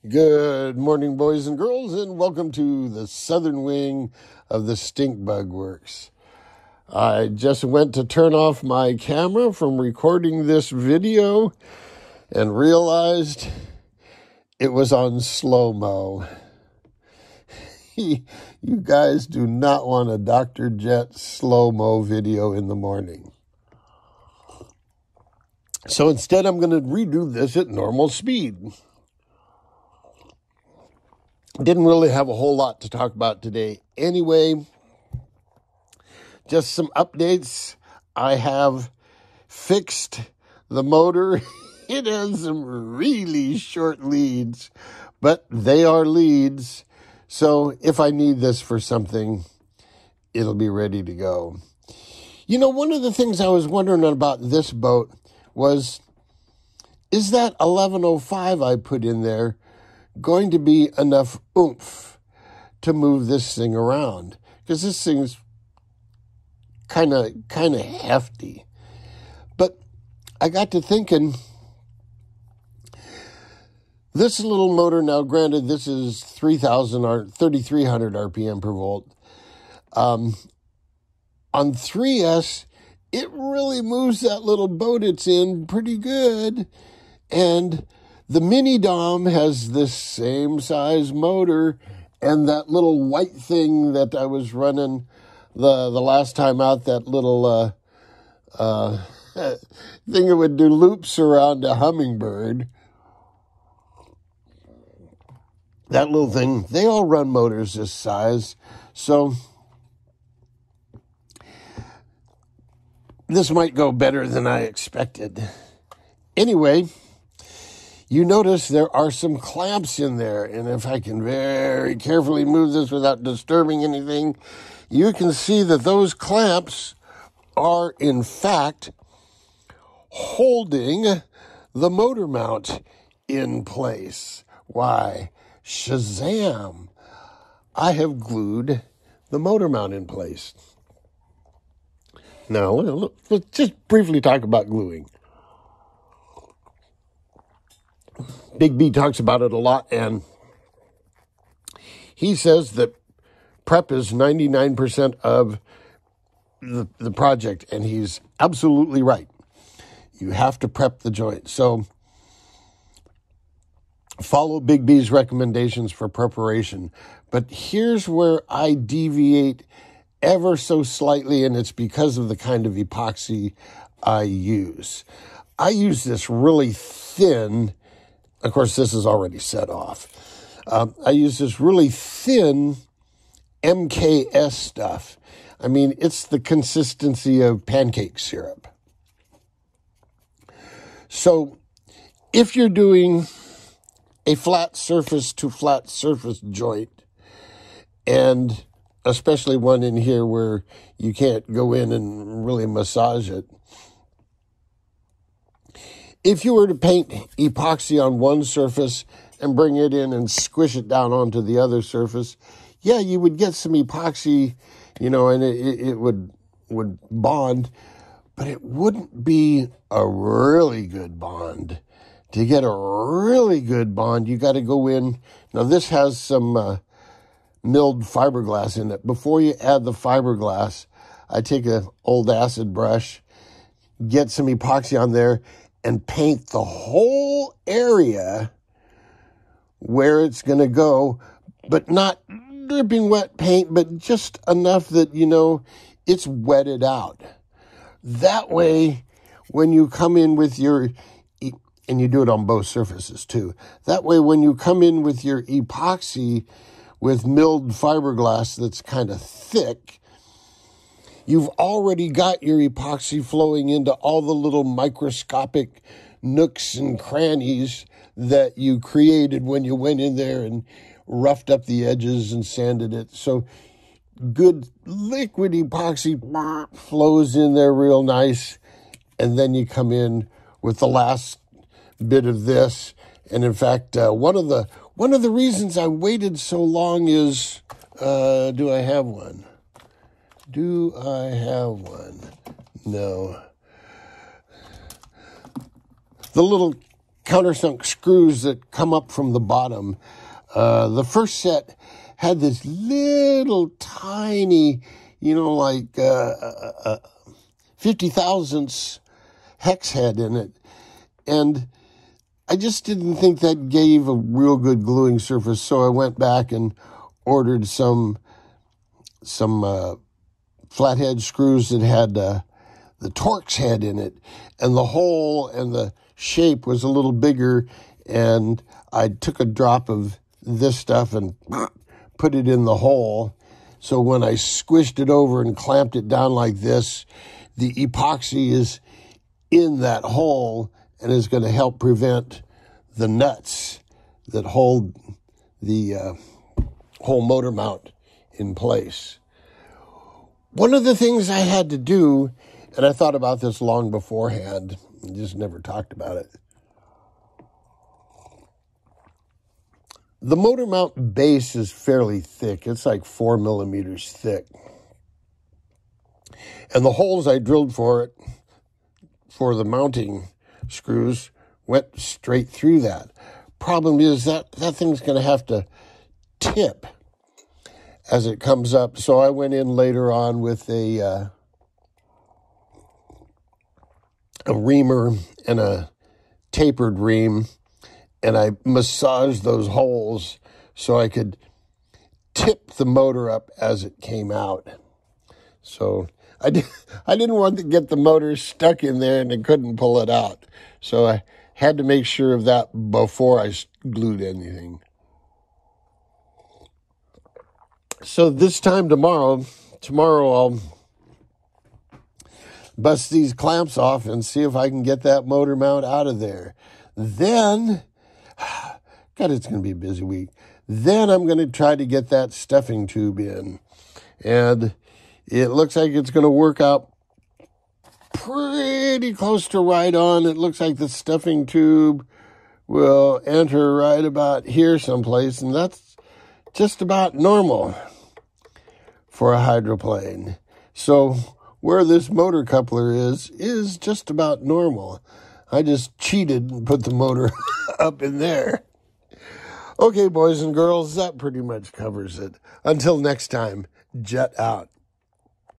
Good morning, boys and girls, and welcome to the southern wing of the Stink Bug Works. I just went to turn off my camera from recording this video and realized it was on slow-mo. You guys do not want a Dr. Jet slow-mo video in the morning. So instead, I'm going to redo this at normal speed. Didn't really have a whole lot to talk about today. Anyway, just some updates. I have fixed the motor. It has some really short leads, but they are leads. So if I need this for something, it'll be ready to go. You know, one of the things I was wondering about this boat was, is that 1105 I put in there going to be enough oomph to move this thing around? Because this thing's kind of hefty. But I got to thinking, this little motor, now granted this is 3,300 RPM per volt. On 3S, it really moves that little boat it's in pretty good. And the mini Dom has this same size motor, and that little white thing that I was running the last time out, that little thing that would do loops around a hummingbird, that little thing, they all run motors this size. So this might go better than I expected. Anyway, you notice there are some clamps in there, and if I can very carefully move this without disturbing anything, you can see that those clamps are, in fact, holding the motor mount in place. Why, Shazam! I have glued the motor mount in place. Now, let's just briefly talk about gluing. Big B talks about it a lot, and he says that prep is 99% of the project, and he's absolutely right. You have to prep the joint. So follow Big B's recommendations for preparation. But here's where I deviate ever so slightly, and it's because of the kind of epoxy I use. I use this really thin. Of course, this is already set off. I use this really thin MKS stuff. I mean, it's the consistency of pancake syrup. So if you're doing a flat surface to flat surface joint, and especially one in here where you can't go in and really massage it, if you were to paint epoxy on one surface and bring it in and squish it down onto the other surface, yeah, you would get some epoxy, and it would bond, but it wouldn't be a really good bond. To get a really good bond, you got to go in. Now, this has some milled fiberglass in it. Before you add the fiberglass, I take an old acid brush, get some epoxy on there, and paint the whole area where it's going to go, but not dripping wet paint, but just enough that, it's wetted out. That way, when you come in with your, and you do it on both surfaces too, that way when you come in with your epoxy with milled fiberglass that's kind of thick, you've already got your epoxy flowing into all the little microscopic nooks and crannies that you created when you went in there and roughed up the edges and sanded it. So good liquid epoxy flows in there real nice, and then you come in with the last bit of this. And in fact, one of the reasons I waited so long is, do I have one? Do I have one? No. The little countersunk screws that come up from the bottom. The first set had this little tiny, like 50 thousandths hex head in it. And I just didn't think that gave a real good gluing surface, so I went back and ordered some flathead screws that had the Torx head in it, and the hole and the shape was a little bigger, and I took a drop of this stuff and put it in the hole. So when I squished it over and clamped it down like this, the epoxy is in that hole and is going to help prevent the nuts that hold the whole motor mount in place. One of the things I had to do, and I thought about this long beforehand, just never talked about it. The motor mount base is fairly thick. It's like 4 millimeters thick. And the holes I drilled for it, for the mounting screws, went straight through that. Problem is that thing's going to have to tip as it comes up. So I went in later on with a reamer and a tapered ream, and I massaged those holes so I could tip the motor up as it came out. So I didn't want to get the motor stuck in there and I couldn't pull it out. So I had to make sure of that before I glued anything. So this time tomorrow I'll bust these clamps off and see if I can get that motor mount out of there. Then, God, it's going to be a busy week. Then I'm going to try to get that stuffing tube in. And it looks like it's going to work out pretty close to right on. It looks like the stuffing tube will enter right about here someplace, and that's just about normal for a hydroplane. So where this motor coupler is just about normal. I just cheated and put the motor up in there. Okay, boys and girls, that pretty much covers it. Until next time, jet out.